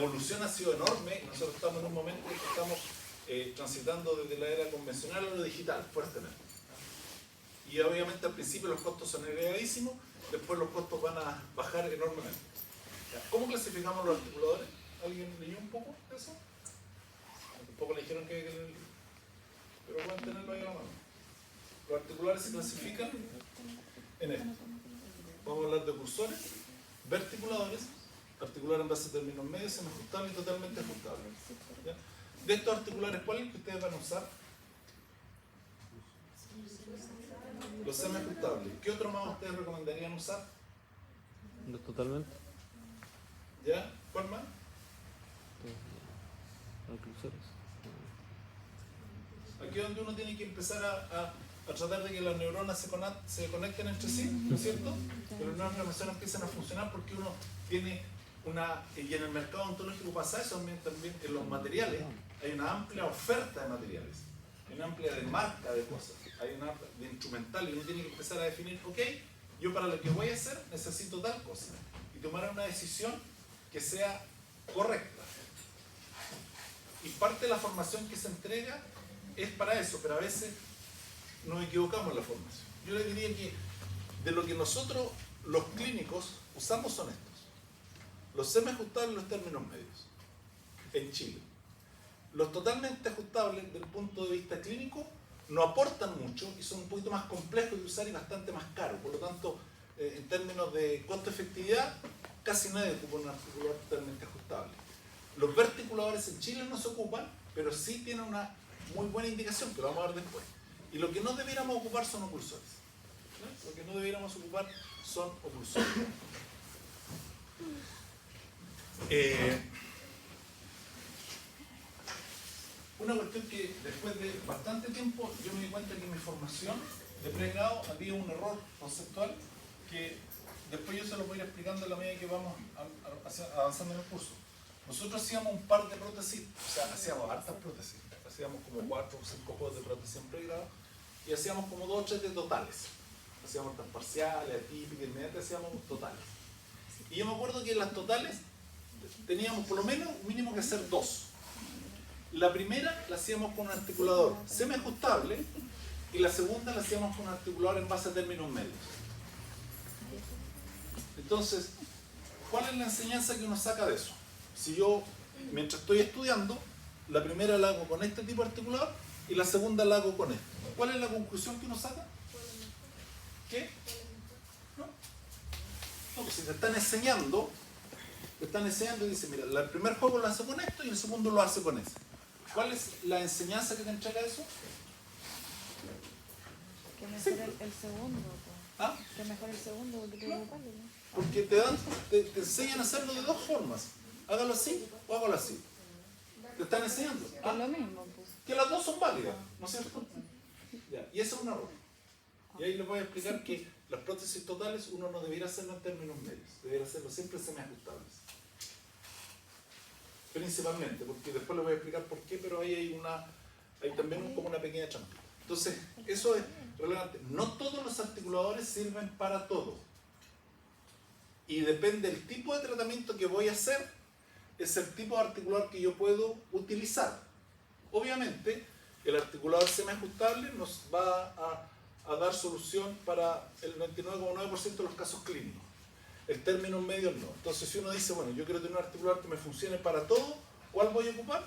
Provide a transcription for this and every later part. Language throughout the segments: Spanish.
La evolución ha sido enorme y nosotros estamos en un momento en que estamos transitando desde la era convencional a lo digital, fuertemente. Y obviamente al principio los costos son elevadísimos, después los costos van a bajar enormemente. ¿Cómo clasificamos los articuladores? ¿Alguien leyó un poco eso? Tampoco le dijeron que pero pueden tenerlo ahí a la mano. Los articulares se clasifican en esto. Vamos a hablar de cursores, verticuladores, articular en base a términos medios, semiajustables y totalmente ajustables. ¿Ya? De estos articulares, ¿cuál es el que ustedes van a usar? Los semiajustables. ¿Qué otro más ustedes recomendarían usar? Los totalmente. ¿Ya? ¿Cuál más? Los cursores. Aquí es donde uno tiene que empezar a tratar de que las neuronas se conecten entre sí, ¿no es cierto? Que las nuevas informaciones empiezan a funcionar porque uno tiene una... Y en el mercado ontológico pasa eso también en los materiales. Hay una amplia oferta de materiales, hay una amplia de marca de cosas, hay una de instrumental y uno tiene que empezar a definir, ok, yo para lo que voy a hacer necesito tal cosa y tomar una decisión que sea correcta. Y parte de la formación que se entrega es para eso, pero a veces nos equivocamos en la formación. Yo le diría que de lo que nosotros, los clínicos, usamos son estos. Los semiajustables y los términos medios, en Chile. Los totalmente ajustables, desde el punto de vista clínico, no aportan mucho y son un poquito más complejos de usar y bastante más caros. Por lo tanto, en términos de costo-efectividad, casi nadie ocupa un articulador totalmente ajustable. Los verticuladores en Chile no se ocupan, pero sí tienen una muy buena indicación, que lo vamos a ver después. Y lo que no debiéramos ocupar son oclusores. ¿No? Lo que no debiéramos ocupar son oclusores. Una cuestión que después de bastante tiempo yo me di cuenta que en mi formación de pregrado había un error conceptual que después yo se lo voy a ir explicando a la medida que vamos avanzando en el curso. Nosotros hacíamos un par de prótesis, o sea, hacíamos hartas prótesis, hacíamos como 4 o 5 juegos de prótesis en pregrado y hacíamos como 2 o 3 de totales. Hacíamos tan parciales, atípicas, inmediatas, hacíamos totales. Y yo me acuerdo que en las totales teníamos por lo menos un mínimo que hacer 2. La primera la hacíamos con un articulador semiajustable y la segunda la hacíamos con un articulador en base a términos medios. Entonces, ¿cuál es la enseñanza que uno saca de eso? Si yo, mientras estoy estudiando, la primera la hago con este tipo de articulador y la segunda la hago con este. ¿Cuál es la conclusión que uno saca? ¿Qué? No, pues si te están enseñando y dicen, mira, el primer juego lo hace con esto y el segundo lo hace con ese. ¿Cuál es la enseñanza que te entrega eso? Que mejor el segundo. ¿Ah? Que mejor el segundo que ¿No? Porque te enseñan a hacerlo de 2 formas. Hágalo así o hágalo así. Te están enseñando. Que es lo mismo, pues. Que las 2 son válidas, ¿no es cierto? Ya, y eso es un error. Y ahí les voy a explicar que las prótesis totales uno no debiera hacerlo en términos medios, debiera hacerlo siempre semiajustables. Principalmente, porque después les voy a explicar por qué, pero ahí hay también como una pequeña trampita. Entonces, eso es relevante. No todos los articuladores sirven para todo. Y depende del tipo de tratamiento que voy a hacer, es el tipo de articulador que yo puedo utilizar. Obviamente, el articulador semiajustable nos va a dar solución para el 99,9% de los casos clínicos. El término medio no. Entonces, si uno dice, bueno, yo quiero tener un articulador que me funcione para todo, ¿cuál voy a ocupar?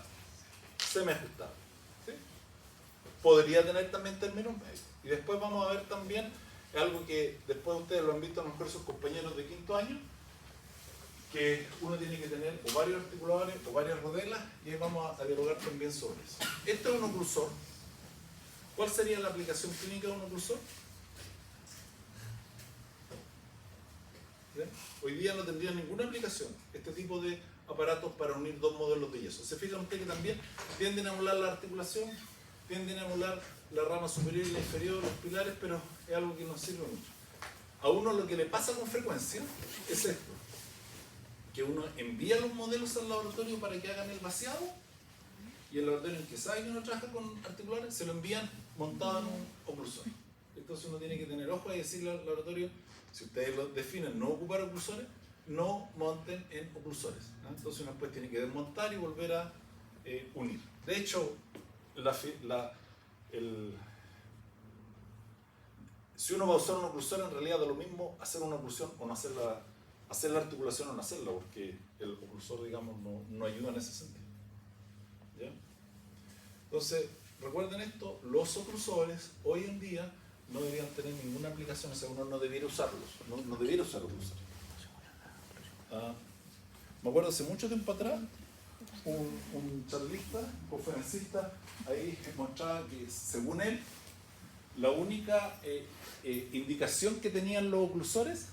Semiajustable. ¿Sí? Podría tener también términos medios. Y después vamos a ver también algo que después ustedes lo han visto a lo mejor sus compañeros de 5º año, que uno tiene que tener o varios articuladores o varias rodelas, y ahí vamos a dialogar también sobre eso. Este es un oclusor. ¿Cuál sería la aplicación clínica de un oclusor? ¿Bien? Hoy día no tendría ninguna aplicación este tipo de aparatos para unir 2 modelos de yeso. ¿Se fijan ustedes que también tienden a emular la articulación, tienden a emular la rama superior y la inferior, los pilares, pero es algo que no sirve mucho? A uno lo que le pasa con frecuencia es esto, que uno envía los modelos al laboratorio para que hagan el vaciado y el laboratorio en que sabe que uno trabaja con articulares se lo envían montado en un oclusor. Entonces uno tiene que tener ojo y decirle al laboratorio, si ustedes lo definen no ocupar oclusores, no monten en oclusores, ¿no? Entonces uno después tiene que desmontar y volver a unir. De hecho, si uno va a usar un oclusor, en realidad da lo mismo hacer una oclusión o no hacerla, hacer la articulación o no hacerla, porque el oclusor, digamos, no ayuda en ese sentido. ¿Ya? Entonces, recuerden esto, los oclusores hoy en día no deberían tener ninguna aplicación, o sea, uno no debiera usarlos, no debiera usar oclusores. Me acuerdo hace mucho tiempo atrás, un charlista, un conferencista, ahí mostraba que según él, la única indicación que tenían los oclusores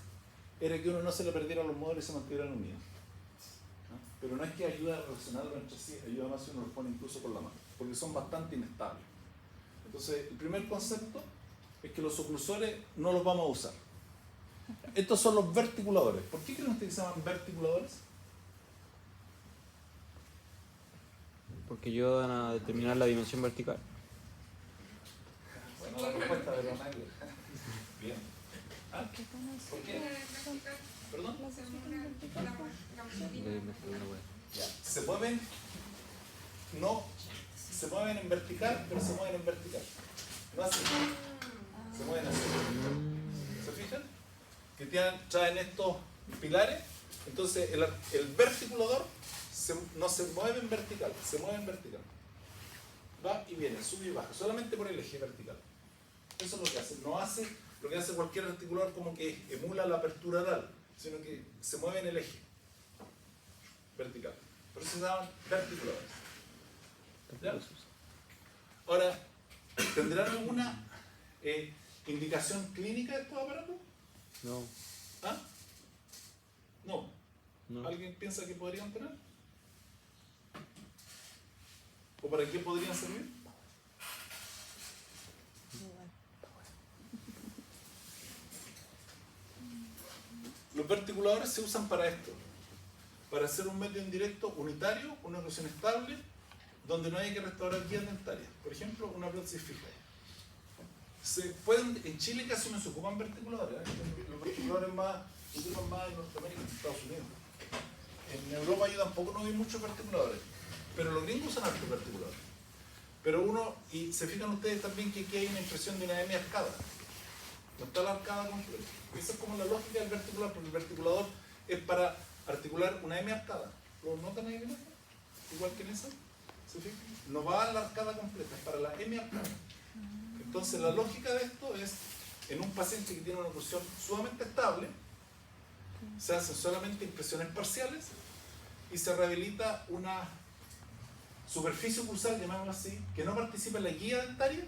era que uno no se le perdiera los módulos y se mantuvieran unidos. ¿No? Pero no es que ayuda a relacionarlos entre sí, ayuda más si uno los pone incluso con la mano, porque son bastante inestables. Entonces, el primer concepto es que los oclusores no los vamos a usar. Estos son los verticuladores. ¿Por qué creen ustedes que se llaman verticuladores? Porque ayudan a determinar la dimensión vertical. Bueno, la respuesta de Leonardo. Bien. ¿Ah? ¿Qué están así? ¿Por qué? ¿Perdón? Las dos están verticales. Ya. Se mueven en vertical, pero se mueven en vertical. No así. Se mueven así. ¿Se fijan? Que traen estos pilares. Entonces el verticulador no se mueve en vertical, se mueve en vertical. Va y viene, sube y baja, solamente por el eje vertical. Eso es lo que hace. No hace lo que hace cualquier articulador, como que emula la apertura oral, sino que se mueve en el eje vertical. Por eso se llaman verticuladores. ¿Ya? Ahora, ¿tendrán alguna indicación clínica de estos aparatos? No. ¿Ah? No. No. ¿Alguien piensa que podrían tener? ¿O para qué podrían servir? Los verticuladores se usan para esto, para hacer un medio indirecto unitario, una oclusión estable, donde no hay que restaurar guías dentarias. Por ejemplo, una prótesis fija. En Chile casi no se ocupan verticuladores, ¿eh? Los verticuladores se ocupan más en Norteamérica que en Estados Unidos. En Europa yo tampoco no vi muchos verticuladores, pero los gringos usan hartos verticuladores. Pero y se fijan ustedes también que aquí hay una impresión de una M arcada. No está la arcada completa. Esa es como la lógica del verticulador, porque el verticulador es para articular una M arcada. ¿Lo notan ahí? Igual que en esa. ¿Se fijan? No va a la arcada completa, es para la M arcada. Entonces la lógica de esto es, en un paciente que tiene una oclusión sumamente estable, se hacen solamente impresiones parciales y se rehabilita una superficie oclusal, llamémoslo así, que no participa en la guía dentaria.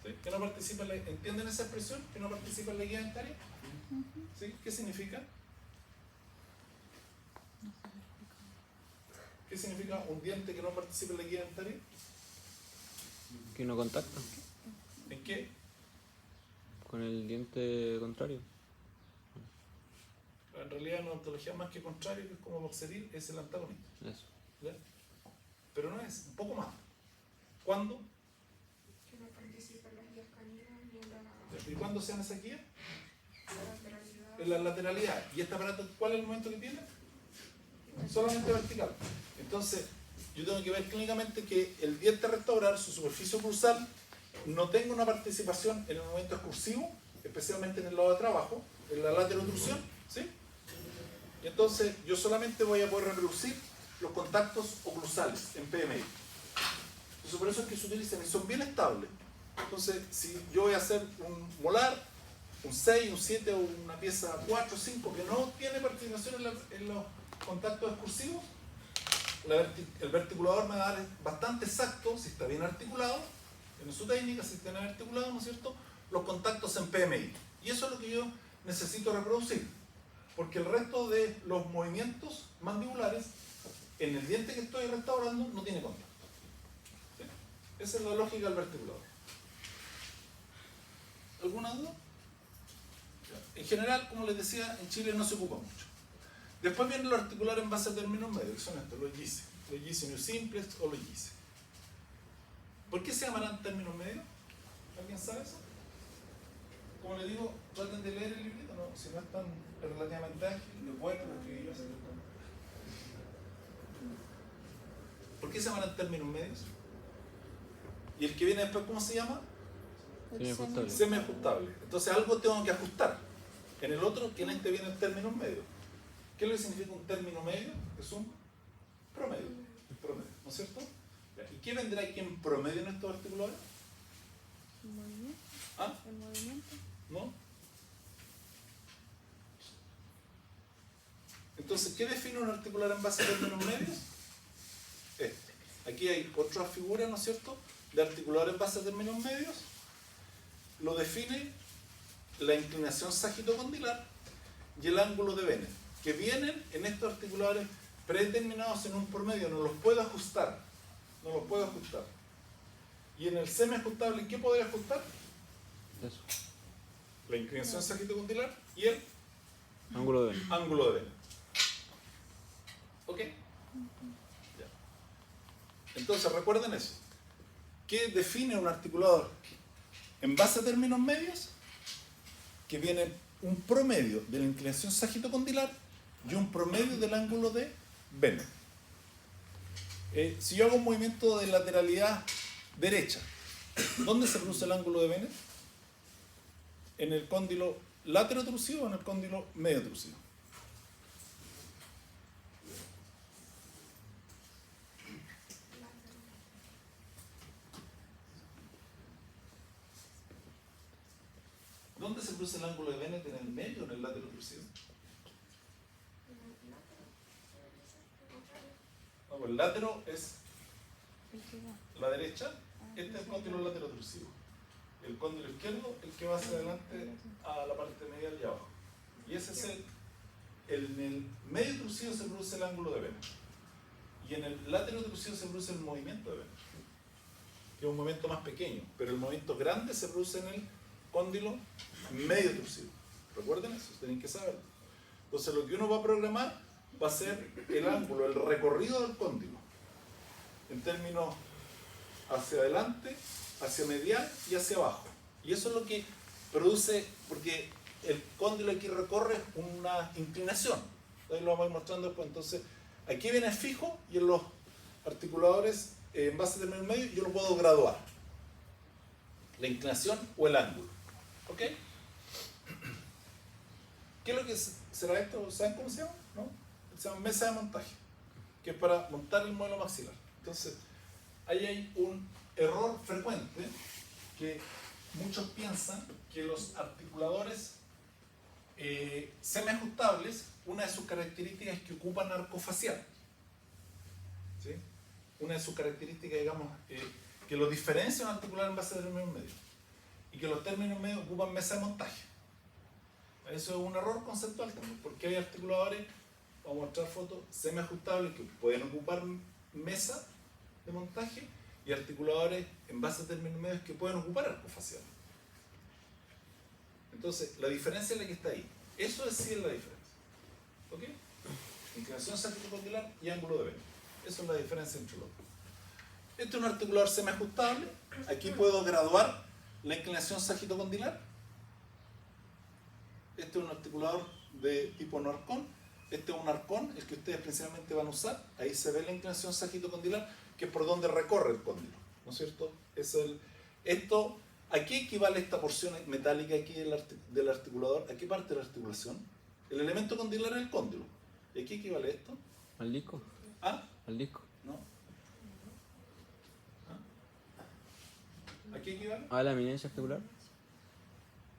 ¿Sí? Que no participa ¿entienden esa expresión? Que no participa en la guía dentaria. ¿Sí? ¿Qué significa? ¿Qué significa un diente que no participa en la guía dentaria? Que no contacta ¿En qué? con el diente contrario. En realidad en odontología más que contrario, que es como boxeril, es el antagonista. Eso. ¿Ya? Pero no es, un poco más. ¿Cuándo? Que no participa en las guías caninas ni en la ¿Y cuándo se dan esas guías? lateralidad. En la lateralidad. ¿Y este aparato cuál es el momento que tiene? Solamente vertical. Entonces, yo tengo que ver clínicamente que el diente a restaurar, su superficie oclusal, no tenga una participación en el momento excursivo, especialmente en el lado de atrás abajo, en la laterotrusión, ¿sí? Y entonces yo solamente voy a poder reproducir los contactos oclusales en PMI. Entonces por eso es que se utilizan y son bien estables. Entonces, si yo voy a hacer un molar, un 6, un 7 o una pieza 4, 5 que no tiene participación en los contactos excursivos, el verticulador me va a dar bastante exacto, si está bien articulado, en su técnica, si está bien articulado, ¿no es cierto?, los contactos en PMI. Y eso es lo que yo necesito reproducir, porque el resto de los movimientos mandibulares en el diente que estoy restaurando no tiene contacto. ¿Sí? Esa es la lógica del verticulador. ¿Alguna duda? En general, como les decía, en Chile no se ocupa mucho. Después vienen los articulares en base a términos medios, que son estos, los GISE. Los GISE New Simplex o los GISE. ¿Por qué se llamarán términos medios? ¿Alguien sabe eso? como les digo, traten de leer el librito, ¿no? Si no es tan relativamente ágil, es bueno porque yo sé que ¿por qué se llaman en términos medios? ¿Y el que viene después cómo se llama? Semiajustable. Semiajustable. Entonces algo tengo que ajustar. En el otro, que en este viene el término medio. ¿Qué es lo que significa un término medio? Es un promedio. Promedio, ¿no es cierto? ¿Y qué vendrá aquí en promedio en estos articuladores? El movimiento. ¿Ah? El movimiento. ¿No? Entonces, ¿qué define un articular en base a términos medios? Este. Aquí hay otra figura, ¿no es cierto?, de articulador en base a términos medios. Lo define la inclinación sagitocondilar y el ángulo de Bennett, que vienen en estos articuladores predeterminados en un promedio, no los puedo ajustar. No los puedo ajustar. Y en el semiajustable, ¿qué podría ajustar? Eso. La inclinación sagitocondilar y el Ángulo de Bennett. ángulo de Bennett. ¿Ok? Ya. Entonces, recuerden eso. ¿Qué define un articulador en base a términos medios? Que viene un promedio de la inclinación sagitocondilar y un promedio del ángulo de Bennett. Si yo hago un movimiento de lateralidad derecha, ¿dónde se produce el ángulo de Bennett? ¿En el cóndilo laterotrusivo o en el cóndilo mediotrusivo? ¿Dónde se produce el ángulo de Bennett? ¿En el medio o en el laterotrusivo? No, pues el látero es El que va. la derecha, este es el cóndilo laterotrusivo. El cóndilo izquierdo, el que va hacia adelante a la parte medial y abajo. Y ese es en el medio trusivo se produce el ángulo de Bennett. Y en el laterotrusivo se produce el movimiento de Bennett, que es un movimiento más pequeño, pero el movimiento grande se produce en el cóndilo medio trusivo. Recuerden eso, tienen que saberlo. Entonces lo que uno va a programar va a ser el ángulo, el recorrido del cóndilo, en términos hacia adelante, hacia medial y hacia abajo. Y eso es lo que produce, porque el cóndilo aquí recorre una inclinación. Ahí lo vamos a ir mostrando después. Entonces, aquí viene fijo y en los articuladores en base a términos medios yo lo puedo graduar. La inclinación o el ángulo. ¿Ok? ¿Qué es lo que será esto? ¿Saben cómo se llama? ¿No? Se llama mesa de montaje, que es para montar el modelo maxilar. Entonces, ahí hay un error frecuente que muchos piensan que los articuladores semiajustables, una de sus características es que ocupan arco facial. ¿Sí? Una de sus características, digamos, que lo diferencia un articular en base a términos medios. Y que los términos medios ocupan mesa de montaje. Eso es un error conceptual también, porque hay articuladores, vamos a mostrar fotos, semiajustables que pueden ocupar mesa de montaje y articuladores en base a términos medios que pueden ocupar arco facial. Entonces, la diferencia es la que está ahí. Eso sí es la diferencia. ¿Ok? Inclinación sagitocondilar y ángulo de Bennett. Esa es la diferencia entre los dos. Este es un articulador semiajustable. Aquí puedo graduar la inclinación sagitocondilar. Este es un articulador de tipo no arcón. Este es un arcón, el que ustedes principalmente van a usar. Ahí se ve la inclinación sagitocondilar, que es por donde recorre el cóndilo. ¿No es cierto? Esto, ¿a qué equivale esta porción metálica aquí del articulador? ¿A qué parte de la articulación? El elemento condilar es el cóndilo. ¿Y a qué equivale esto? ¿Al disco? ¿Ah? ¿Al disco? ¿No? ¿A qué equivale? ¿A la eminencia articular?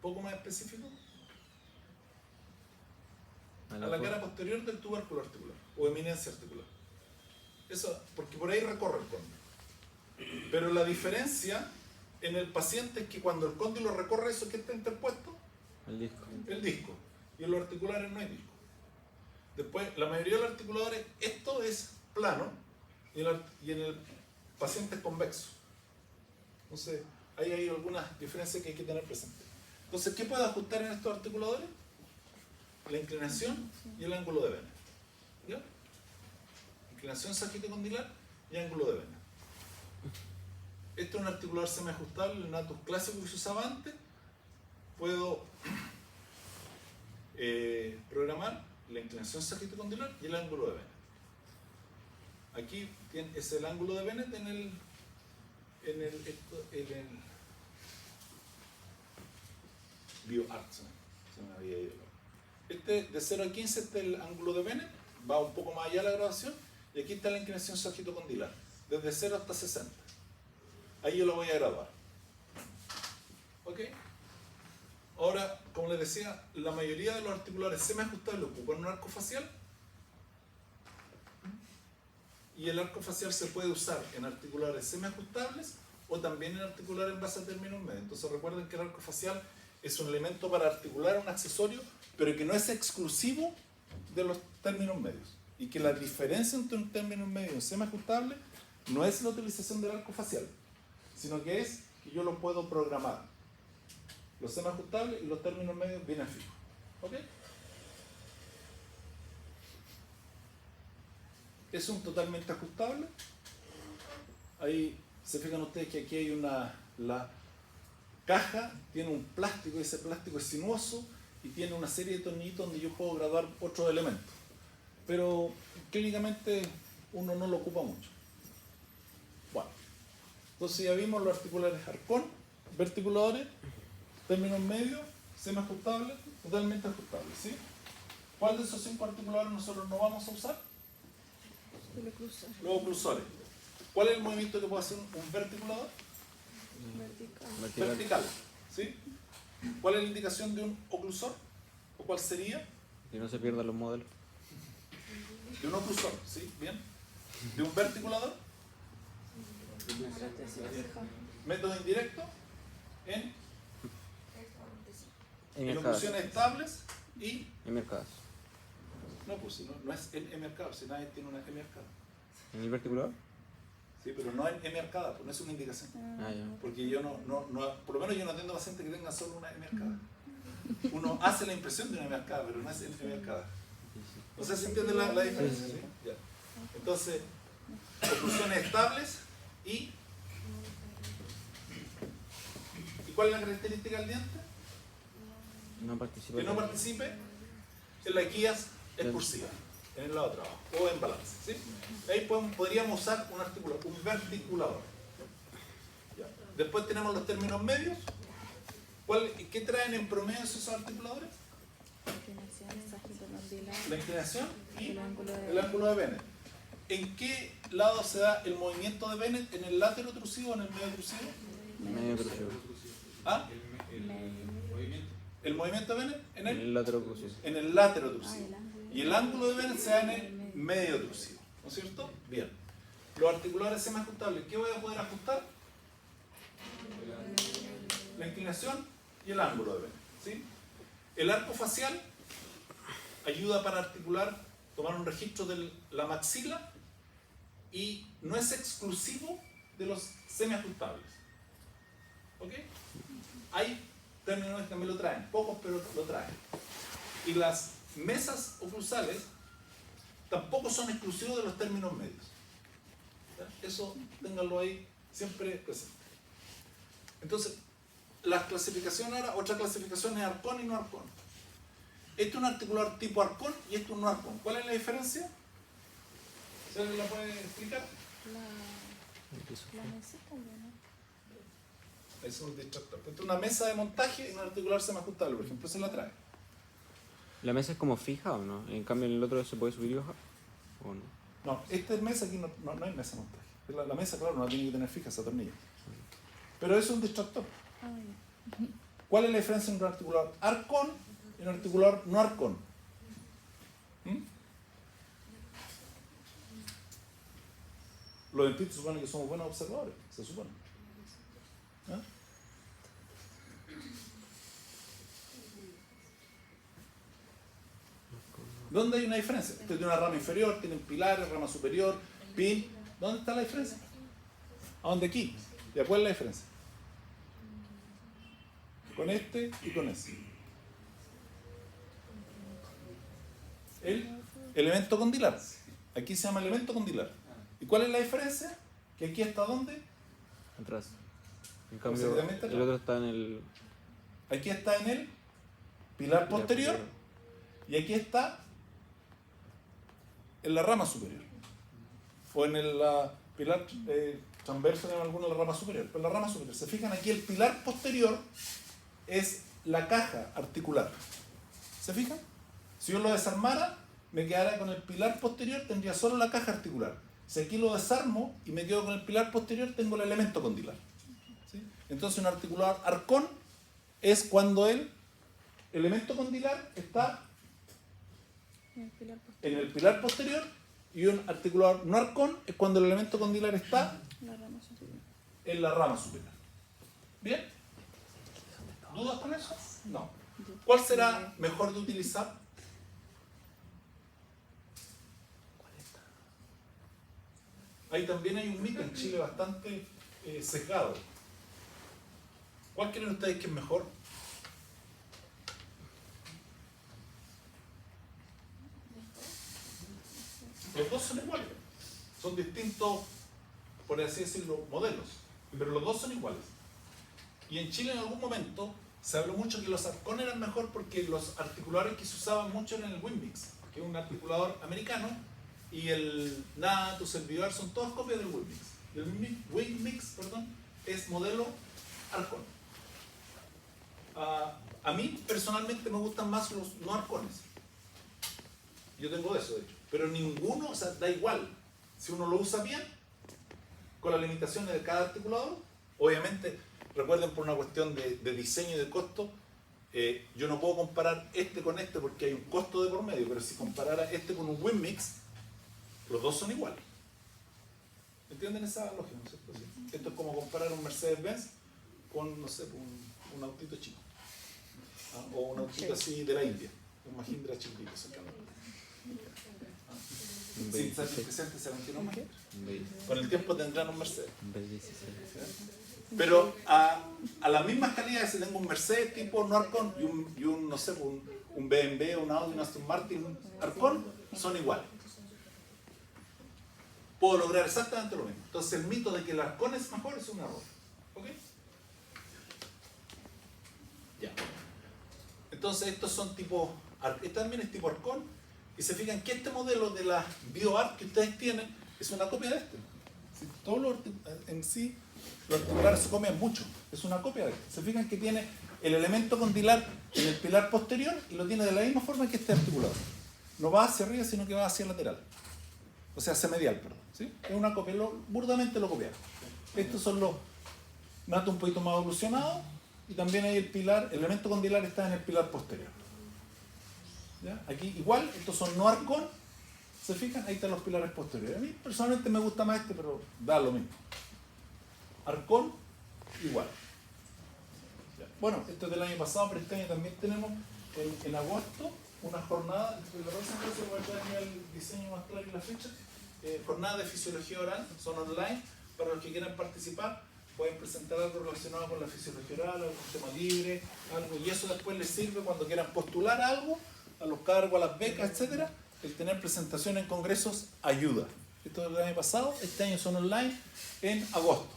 ¿Poco más específico? ¿A A la cara posterior del tubérculo articular o eminencia articular. Eso, porque por ahí recorre el cóndilo. Pero la diferencia en el paciente es que cuando el cóndilo recorre eso, ¿qué está interpuesto? El disco. El disco. Y en los articulares no hay disco. Después, la mayoría de los articuladores, esto es plano y en el paciente es convexo. Entonces, ahí hay algunas diferencias que hay que tener presentes. Entonces, ¿qué puede ajustar en estos articuladores? La inclinación y el ángulo de Bennett. ¿Ya? Inclinación sagitocondilar y ángulo de Bennett. Este es un articulador semiajustable, el Natus clásico que se usaba antes. puedo programar la inclinación sagittocondylar y el ángulo de Bennett. Aquí es el ángulo de Bennett en el BioArt, se me había ido. De 0 a 15 este es el ángulo de Bennett, va un poco más allá de la grabación, y aquí está la inclinación sagittocondylar, desde 0 hasta 60. Ahí yo lo voy a graduar. ¿Ok? Ahora, como les decía, la mayoría de los articulares semiajustables ocupan un arco facial, y el arco facial se puede usar en articulares semiajustables o también en articulares en base a términos medios. Entonces recuerden que el arco facial es un elemento para articular un accesorio, pero que no es exclusivo de los términos medios. Y que la diferencia entre un término medio y un semiajustable no es la utilización del arco facial, sino que es que yo lo puedo programar. Los semiajustables y los términos medios vienen fijos. ¿Ok? Es un totalmente ajustable. Ahí se fijan ustedes que aquí hay la caja tiene un plástico, y ese plástico es sinuoso y tiene una serie de tornillitos donde yo puedo graduar otros elementos. Pero clínicamente uno no lo ocupa mucho. Bueno, entonces ya vimos los articulares arcón, verticuladores, términos medios, semiajustables, totalmente ajustables, ¿sí? ¿Cuál de esos 5 articulares nosotros no vamos a usar? Los oclusores. ¿Cuál es el movimiento que puede hacer un verticulador? Vertical. ¿Sí? ¿Cuál es la indicación de un oclusor? ¿O cuál sería? Que no se pierdan los modelos. De un oclusor, ¿sí? Bien. ¿De un verticulador? Método indirecto en oclusiones estables y... En mercados. No, pues no es en mercado, si nadie tiene una M-arcada. ¿En el verticulador? Sí, pero no en M-arcada, pues no es una indicación. Ah, ya. Porque yo no, por lo menos yo no atiendo a pacientes que tengan solo una M-arcada. Uno hace la impresión de una M-arcada, pero no es M-arcada. No sé si entiende la diferencia. Sí, sí. ¿Sí? Ya. Entonces, oclusiones estables y... ¿Y cuál es la característica del diente? No participa. Que no participe en las guías excursivas, en el lado de trabajo, o en balance. ¿Sí? Ahí podríamos usar un articulador, un verticulador. Ya. Después tenemos los términos medios. ¿Qué traen en promedio esos articuladores? La inclinación y el ángulo de Bennett. ¿En qué lado se da el movimiento de Bennett? ¿En el látero otrusivo o en el medio otrusivo? Medio crucido. ¿Ah? ¿El movimiento de Bennett? En el lateral crucido. En el látero otrusivo. Y el ángulo de Bennett se da en el medio otrusivo. ¿No es cierto? Bien. Los articulares semiajustables, ¿qué voy a poder ajustar? La inclinación y el ángulo de Bennett. ¿Sí? El arco facial ayuda para articular, tomar un registro de la maxila y no es exclusivo de los semiajustables. ¿Ok? Hay términos que también lo traen, pocos pero lo traen. Y las mesas oclusales tampoco son exclusivos de los términos medios. ¿Ya? Eso ténganlo ahí siempre presente. Entonces, la clasificación ahora, otra clasificación es arcón y no arcón. Este es un articular tipo arcón y este es un no arcón. ¿Cuál es la diferencia? ¿Se alguien la puede explicar? La mesita, ¿no? Es un distractor. Esta es una mesa de montaje y un articular semiajustable, por ejemplo, se la trae. ¿La mesa es como fija o no? En cambio, en el otro se puede subir y bajar. ¿O no? No, esta mesa aquí no hay mesa de montaje. La mesa, claro, no la tiene que tener fija, esa tornilla. Pero es un distractor. ¿Cuál es la diferencia entre un articular arcón y un articular no arcón? Los dentistas suponen que somos buenos observadores, se supone. ¿Ah? ¿Dónde hay una diferencia? Usted tiene una rama inferior, tienen pilares, rama superior, pin. ¿Dónde está la diferencia? ¿A dónde aquí? ¿Y a cuál es la diferencia? Con este y con ese. El elemento condilar. Aquí se llama elemento condilar. ¿Y cuál es la diferencia? Que aquí está ¿dónde? Atrás. En cambio, el otro está en el Aquí está en el pilar posterior y aquí está en la rama superior. O en el pilar transverso en alguna de la rama superior. Pero en la rama superior, se fijan aquí el pilar posterior es la caja articular. ¿Se fijan? Si yo lo desarmara, me quedara con el pilar posterior, tendría solo la caja articular. Si aquí lo desarmo y me quedo con el pilar posterior, tengo el elemento condilar. ¿Sí? Entonces un articulador arcón es cuando el elemento condilar está en el pilar posterior, y un articulador no arcón es cuando el elemento condilar está en la rama superior. ¿Bien? ¿Dudas con eso? No. ¿Cuál será mejor de utilizar? Ahí también hay un mito en Chile bastante sesgado. ¿Cuál creen ustedes que es mejor? Los dos son iguales. Son distintos, por así decirlo, modelos. Pero los dos son iguales. Y en Chile en algún momento se habló mucho que los Arcon eran mejor porque los articuladores que se usaban mucho eran el Winmix, que es un articulador americano, y el Natus, el Vivar, son todas copias del Winmix. El Winmix, es modelo Arcon. A mí personalmente me gustan más los no Arcones. Yo tengo eso, de hecho. Pero ninguno, o sea, da igual. Si uno lo usa bien, con las limitaciones de cada articulador, obviamente, recuerden por una cuestión de diseño y de costo, yo no puedo comparar este con este porque hay un costo de por medio, pero si comparara este con un Winmix, los dos son iguales. ¿Entienden esa lógica? ¿No es cierto? Sí. Esto es como comparar un Mercedes-Benz con, no sé, un autito chico. O un autito así de la India, un Mahindra chiquitito. Sin ser presente se vendió un Mahindra. Con el tiempo tendrán un Mercedes. Pero a las mismas calidades, si tengo un Mercedes tipo no Arcon y un no sé, un BMW, un Audi, un Aston Martin Arcon, son iguales. Puedo lograr exactamente lo mismo. Entonces el mito de que el Arcon es mejor es un error. ¿Ok? Ya. Entonces estos son tipo, este también es tipo Arcon, y se fijan que este modelo de la BioArt que ustedes tienen es una copia de este. Si todo lo en sí, los articulares se copian mucho, es una copia de este. Se fijan que tiene el elemento condilar en el pilar posterior y lo tiene de la misma forma que este articulador. No va hacia arriba, sino que va hacia lateral. O sea, hacia medial, perdón. ¿Sí? Es una copia, burdamente lo copiaron. Estos son los natos un poquito más evolucionados, y también hay el pilar, el elemento condilar está en el pilar posterior. ¿Ya? Aquí igual, estos son no Arcon, ¿se fijan? Ahí están los pilares posteriores. A mí personalmente me gusta más este, pero da lo mismo. Arcon, igual. ¿Ya? Bueno, esto es del año pasado, pero este año también tenemos en agosto una jornada, voy a traer el diseño más claro y la fecha, jornada de fisiología oral, son online, para los que quieran participar, pueden presentar algo relacionado con la fisiología oral, algún tema libre, algo, y eso después les sirve cuando quieran postular algo, a los cargos, a las becas, etcétera. El tener presentación en congresos ayuda. Esto es del año pasado, este año son online en agosto.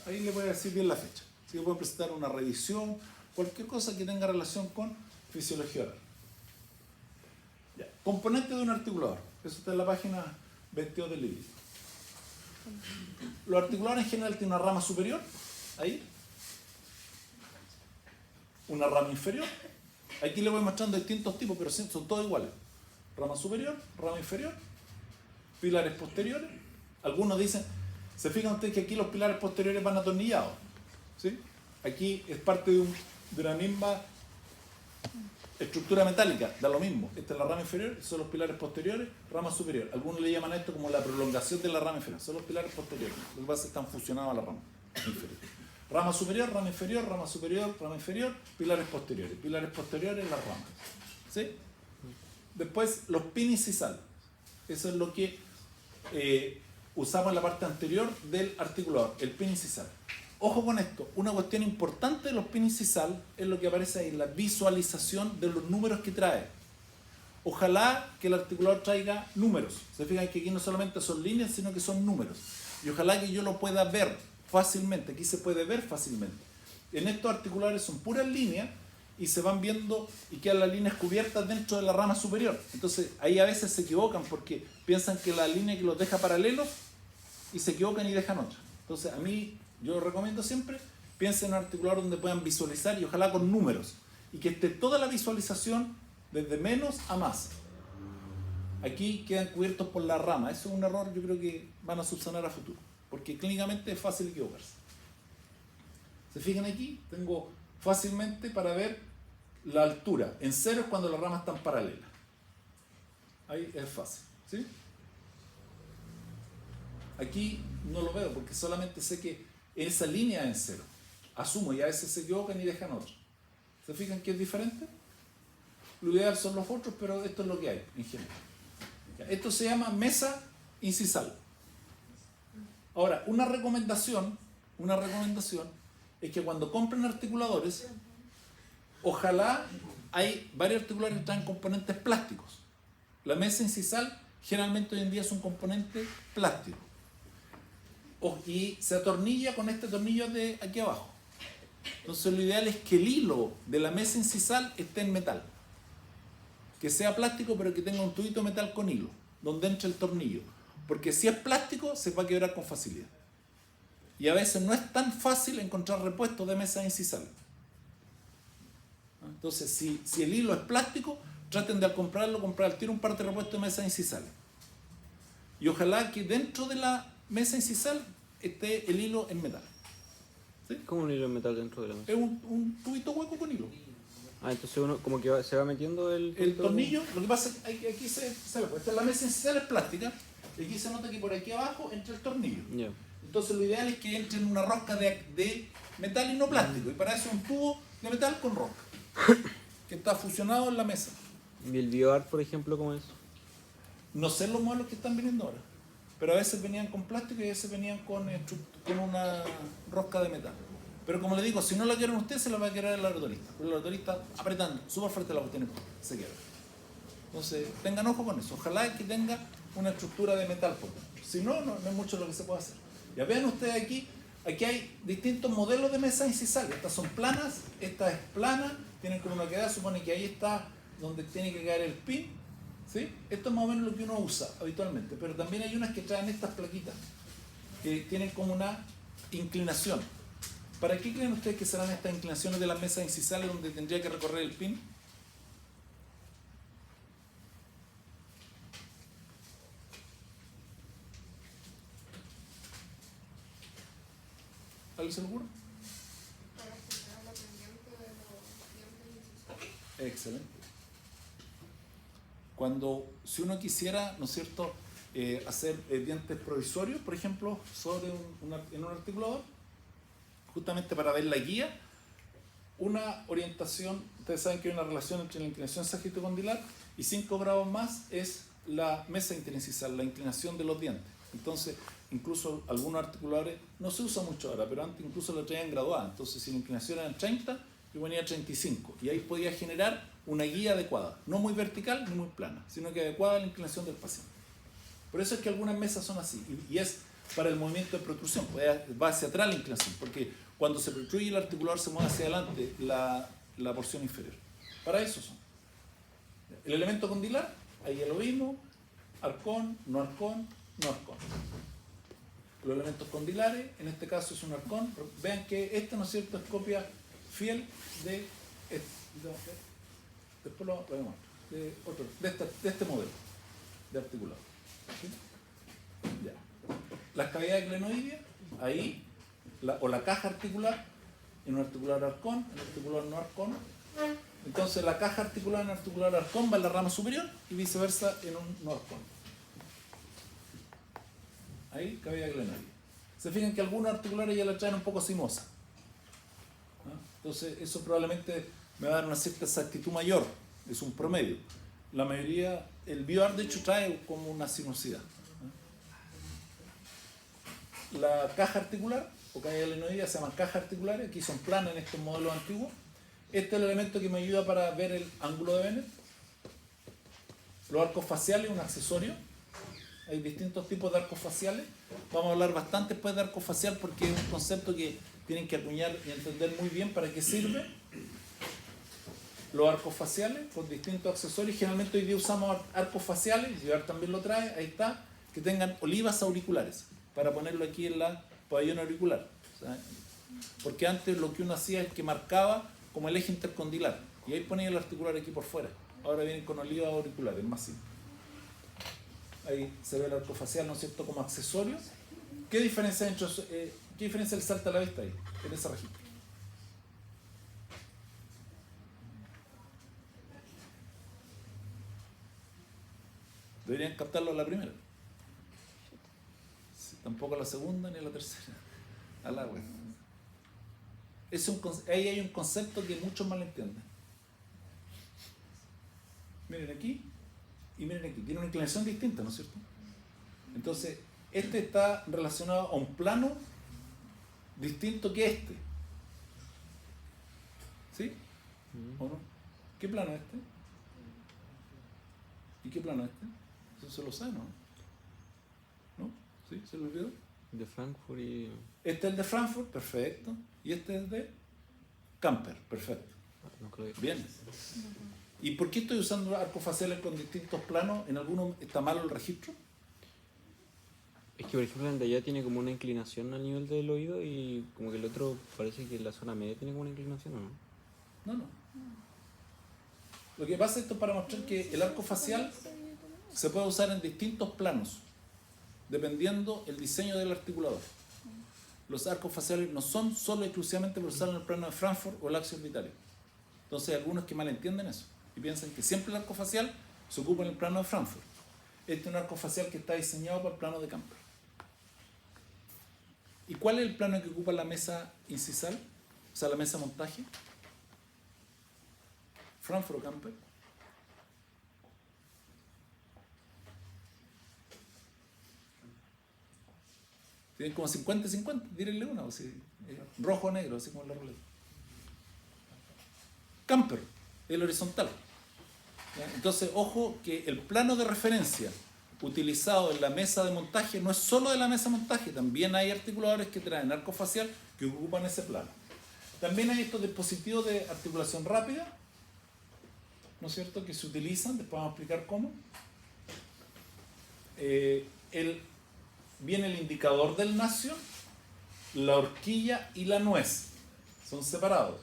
Ahí les voy a decir bien la fecha. Así que pueden presentar una revisión, cualquier cosa que tenga relación con fisiología oral. Ya. Componente de un articulador. Eso está en la página 22 del libro. Los articuladores en general tienen una rama superior, ahí, una rama inferior. Aquí les voy mostrando distintos tipos, pero son todos iguales. Rama superior, rama inferior, pilares posteriores. Algunos dicen, se fijan ustedes que aquí los pilares posteriores van atornillados, ¿sí? Aquí es parte de una misma estructura metálica, da lo mismo. Esta es la rama inferior, son los pilares posteriores, rama superior. Algunos le llaman a esto como la prolongación de la rama inferior, son los pilares posteriores. Lo que pasa es que están fusionados a la rama inferior. Rama superior, rama inferior, rama superior, rama inferior, pilares posteriores. Pilares posteriores, las ramas. ¿Sí? Después, los pin incisal. Eso es lo que usamos en la parte anterior del articulador, el pin incisal. Ojo con esto, una cuestión importante de los pin incisal es lo que aparece ahí, la visualización de los números que trae. Ojalá que el articulador traiga números. Se fijan que aquí no solamente son líneas, sino que son números. Y ojalá que yo lo pueda ver fácilmente. Aquí se puede ver fácilmente. En estos articulares son puras líneas, y se van viendo y quedan las líneas cubiertas dentro de la rama superior. Entonces ahí a veces se equivocan porque piensan que la línea que los deja paralelos y se equivocan y dejan otra. Entonces a mí, yo recomiendo siempre, piensen en un articulador donde puedan visualizar y ojalá con números y que esté toda la visualización desde menos a más. Aquí quedan cubiertos por la rama. Eso es un error, yo creo que van a subsanar a futuro, porque clínicamente es fácil equivocarse. ¿Se fijan aquí? Tengo fácilmente para ver la altura. En 0 es cuando las ramas están paralelas. Ahí es fácil, ¿sí? Aquí no lo veo porque solamente sé que esa línea es en 0. Asumo y a veces se equivocan y dejan otro. ¿Se fijan que es diferente? Lo ideal son los otros, pero esto es lo que hay en general. Esto se llama mesa incisal. Ahora, una recomendación es que cuando compren articuladores, ojalá hay varios articuladores que traen componentes plásticos. La mesa incisal generalmente hoy en día es un componente plástico. Y se atornilla con este tornillo de aquí abajo. Entonces lo ideal es que el hilo de la mesa incisal esté en metal. Que sea plástico pero que tenga un tubito de metal con hilo, donde entre el tornillo. Porque si es plástico se va a quebrar con facilidad. Y a veces no es tan fácil encontrar repuestos de mesa incisal. Entonces si el hilo es plástico, traten de al comprarlo, comprar al tiro un par de repuestos de mesa incisal. Y ojalá que dentro de la mesa incisal esté el hilo en metal. ¿Sí? ¿Cómo un hilo de metal dentro de la mesa? Es un tubito hueco con hilo. Ah, entonces uno como que se va metiendo el tornillo. Lo que pasa es que aquí se ve, pues esta, la mesa incisal es plástica, y aquí se nota que por aquí abajo entra el tornillo. Yeah. Entonces lo ideal es que entre en una rosca de metal y no plástico, y para eso un tubo de metal con rosca, que está fusionado en la mesa. ¿Y el BioArt, por ejemplo, cómo es? No sé los modelos que están viniendo ahora, pero a veces venían con plástico y a veces venían con una rosca de metal. Pero como le digo, si no la quieren ustedes, se la va a querer el laboratorista. Pero el laboratorista apretando súper fuerte la cuestión se quiebra. Entonces, tengan ojo con eso. Ojalá que tenga una estructura de metal por dentro. Si no, no es mucho lo que se puede hacer. Ya vean ustedes aquí hay distintos modelos de mesas incisales. Estas son planas, esta es plana, tienen como una quedada, supone que ahí está donde tiene que caer el pin. ¿Sí? Esto es más o menos lo que uno usa habitualmente. Pero también hay unas que traen estas plaquitas, que tienen como una inclinación. ¿Para qué creen ustedes que serán estas inclinaciones de las mesas incisales donde tendría que recorrer el pin? ¿Alguien se lo ocurre? Para generar la pendiente de los dientes incisales. Excelente. Si uno quisiera, ¿no es cierto?, hacer dientes provisorios, por ejemplo, sobre en un articulador, justamente para ver la guía, una orientación, ustedes saben que hay una relación entre la inclinación sagittocondilar y 5 grados más es la mesa interincisal, la inclinación de los dientes. Entonces, incluso algunos articuladores, no se usa mucho ahora, pero antes incluso lo traían graduada. Entonces, si la inclinación era en 30, yo ponía 35 y ahí podía generar una guía adecuada, no muy vertical ni muy plana, sino que adecuada a la inclinación del paciente. Por eso es que algunas mesas son así, y es para el movimiento de protrusión, va hacia atrás la inclinación, porque cuando se protruye el articulador se mueve hacia adelante la porción inferior. Para eso son. El elemento condilar, ahí ya lo vimos, arcón, no arcón, no arcón. Los elementos condilares, en este caso es un arcón, vean que esta, ¿no es cierto?, es copia fiel de después lo vemos, de este modelo de articulador. ¿Sí? Ya. Las cavidades glenoideas, ahí, o la caja articular, en un articular arcón, en un articular no arcón. Entonces la caja articular en un articular arcón va en la rama superior y viceversa en un no arcón. Ahí, cavidad glenoidea. Se fijan que algunos articulares ya la traen un poco sinuosa. ¿No? Entonces eso probablemente me va a dar una cierta exactitud mayor, es un promedio. La mayoría, el BioArt de hecho trae como una sinuosidad. La caja articular, o cavidad glenoidea, se llama caja articular, aquí son planas en estos modelos antiguos. Este es el elemento que me ayuda para ver el ángulo de Bennett. Los arcos faciales, un accesorio. Hay distintos tipos de arcos faciales. Vamos a hablar bastante después de arco facial porque es un concepto que tienen que acuñar y entender muy bien para qué sirve. los arcos faciales con distintos accesorios. Generalmente hoy día usamos arcos faciales, Llevar también lo trae, ahí está, que tengan olivas auriculares para ponerlo aquí en la pabellón auricular. O sea, porque antes lo que uno hacía es que marcaba como el eje intercondilar y ahí ponía el articular aquí por fuera. Ahora vienen con olivas auriculares, más simple. Ahí se ve el arco facial, ¿no es cierto?, como accesorio. ¿Qué diferencia le salta a la vista ahí, en ese registro? Deberían captarlo a la primera. Sí, tampoco a la segunda ni a la tercera. A la web. Ahí hay un concepto que muchos malentienden. Miren aquí y miren aquí. Tiene una inclinación distinta, ¿no es cierto? Entonces, este está relacionado a un plano distinto que este. ¿Sí? ¿O no? ¿Qué plano es este? ¿Y qué plano es este? Eso se lo sabe, ¿no? ¿No? ¿Sí? ¿Se lo olvidó? De Frankfurt y... Este es el de Frankfurt, perfecto. Y este es de Camper, perfecto. No creo que... Bien. ¿Y por qué estoy usando arcos faciales con distintos planos? ¿En alguno está malo el registro? Es que por ejemplo el de allá tiene como una inclinación al nivel del oído y como que el otro parece que la zona media tiene como una inclinación, ¿o no? No. Lo que pasa esto es para mostrar que el arco facial se puede usar en distintos planos, dependiendo el diseño del articulador. Los arcos faciales no son solo exclusivamente para usar en el plano de Frankfurt o el axis orbitario. Entonces hay algunos que malentienden eso y piensan que siempre el arco facial se ocupa en el plano de Frankfurt. Este es un arco facial que está diseñado para el plano de Camper. ¿Y cuál es el plano que ocupa la mesa incisal? O sea, la mesa de montaje. Frankfurt o Camper. Tienen como 50-50, dírenle una, o si, rojo o negro, así como en la ruleta. Camper, el horizontal. ¿Ya? Entonces, ojo que el plano de referencia utilizado en la mesa de montaje no es solo de la mesa de montaje, también hay articuladores que traen arco facial que ocupan ese plano. También hay estos dispositivos de articulación rápida, ¿no es cierto?, que se utilizan, después vamos a explicar cómo. Viene el indicador del nacio, la horquilla y la nuez. Son separados.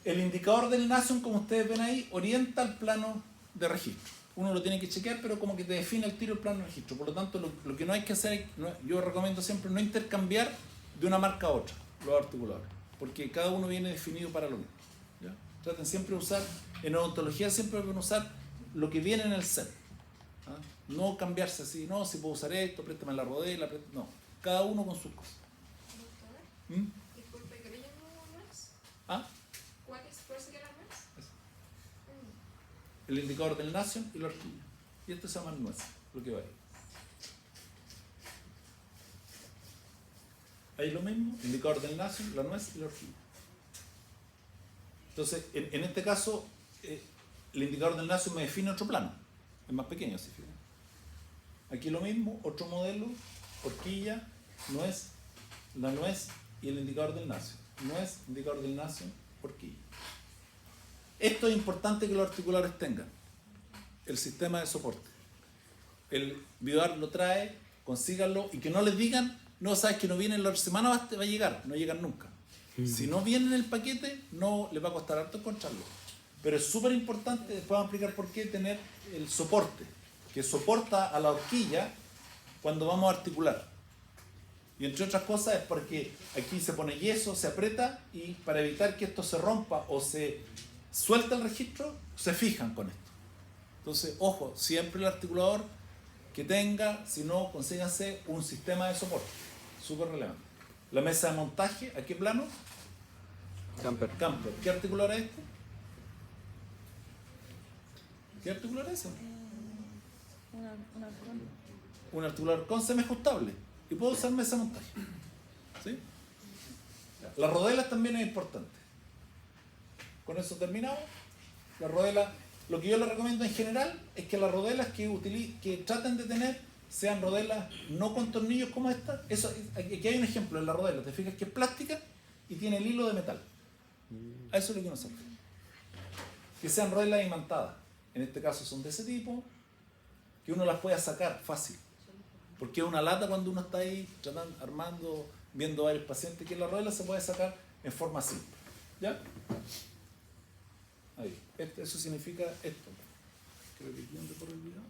El indicador del nacio, como ustedes ven ahí, orienta el plano de registro. Uno lo tiene que chequear, pero como que te define el tiro el plano de registro. Por lo tanto, lo que no hay que hacer, yo recomiendo siempre no intercambiar de una marca a otra los articuladores, porque cada uno viene definido para lo mismo. ¿Ya? Traten siempre de usar, en odontología siempre deben usar lo que viene en el set. ¿Ah? No cambiarse así, no, si puedo usar esto, préstame la rodela, no, cada uno con sus cosas. Doctor, disculpe, ¿qué le llamo nuez? ¿Ah? ¿Cuál sería la nuez? El indicador del nacio y la horquilla. Y esto se llama nuez, lo que va ahí. Ahí lo mismo, indicador del nacio, la nuez y la horquilla. Entonces, en este caso, el indicador del nacio me define otro plano. Es más pequeño, si fijan. Aquí lo mismo, otro modelo, horquilla, nuez, la nuez y el indicador del nacio. Nuez, indicador del nacio, horquilla. Esto es importante que los articulares tengan. El sistema de soporte. El Bioart lo trae, consíganlo y que no les digan, no, sabes que no viene en la semana, va a llegar. No llegan nunca. Si no viene en el paquete, no les va a costar harto encontrarlo. Pero es súper importante, después vamos a explicar por qué, tener el soporte, que soporta a la horquilla cuando vamos a articular. Y entre otras cosas es porque aquí se pone yeso, se aprieta y para evitar que esto se rompa o se suelta el registro, se fijan con esto. Entonces, ojo, siempre el articulador que tenga, si no, consíganse un sistema de soporte, súper relevante. La mesa de montaje, ¿a qué plano? Camper. Camper. ¿Qué articulador es este? ¿Qué articulador es ese? Una con. Un articulador con semiajustable. Y puedo usar mesa de montaje. ¿Sí? Las rodelas también es importante. Con eso terminamos. La rodela, lo que yo les recomiendo en general es que las rodelas que traten de tener sean rodelas no con tornillos como esta. Aquí hay un ejemplo en la rodela, te fijas que es plástica y tiene el hilo de metal. A eso es lo que nos sirve. que sean rodelas imantadas. En este caso son de ese tipo, que uno las pueda sacar fácil. Porque es una lata cuando uno está ahí tratando, armando, viendo varios pacientes, que la rodela se puede sacar en forma simple. ¿Ya? Ahí. Eso significa esto. Creo que viendo por el video.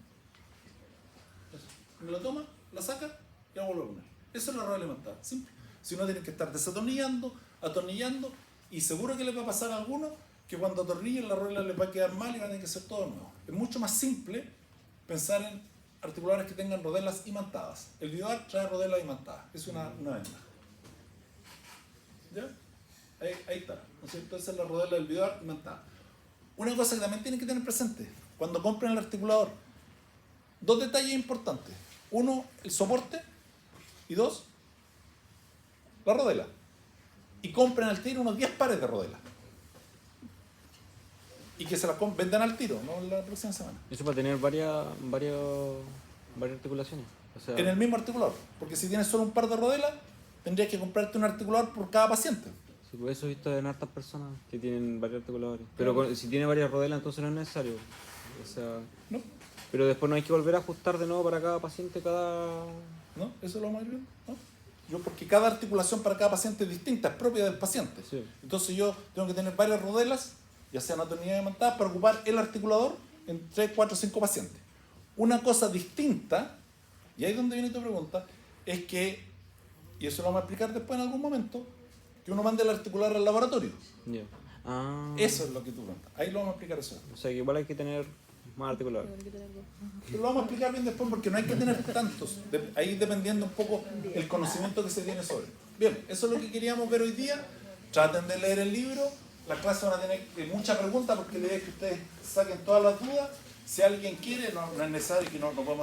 Eso. Uno la toma, la saca y la vuelve a poner. Eso es la rodela imantada. Simple. Si uno tiene que estar desatornillando, atornillando, y seguro que le va a pasar a alguno que cuando atornillen la rueda les va a quedar mal y van a tener que hacer todo nuevo. Es mucho más simple pensar en articulares que tengan rodelas imantadas. El Bioart trae rodelas imantadas. Es una ventaja. ¿Ya? Ahí está. ¿No es cierto? Esa es la rodela del Bioart imantada. Una cosa que también tienen que tener presente, cuando compren el articulador, dos detalles importantes. Uno, el soporte, y dos, la rodela. Y compren al tiro unos 10 pares de rodelas. Y que se las vendan al tiro, no la próxima semana. Eso para tener varias articulaciones. O sea, En el mismo articulador. Porque si tienes solo un par de rodelas, tendrías que comprarte un articulador por cada paciente. sí, pues eso he visto en hartas personas que tienen varios articuladores. Pero si tiene varias rodelas, entonces no es necesario. O sea, ¿No? pero después no hay que volver a ajustar de nuevo para cada paciente, ¿No? Eso es lo más bien. ¿No? Porque cada articulación para cada paciente es distinta, es propia del paciente. Sí. Entonces yo tengo que tener varias rodelas, ya sean atornilladas y imantadas, para ocupar el articulador en 3, 4, 5 pacientes. Una cosa distinta, y ahí es donde viene tu pregunta, es que, y eso lo vamos a explicar después en algún momento, que uno mande el articulador al laboratorio. Ya. Ah, Eso es lo que tú preguntas. Ahí lo vamos a explicar eso. o sea que igual hay que tener más articuladores. Hay que tener dos. Pero lo vamos a explicar bien después porque no hay que tener tantos. Ahí dependiendo un poco el conocimiento que se tiene sobre. Bien, eso es lo que queríamos ver hoy día. Traten de leer el libro. Las clases van a tener muchas preguntas porque la idea es que ustedes saquen todas las dudas. Si alguien quiere, no es necesario que no podemos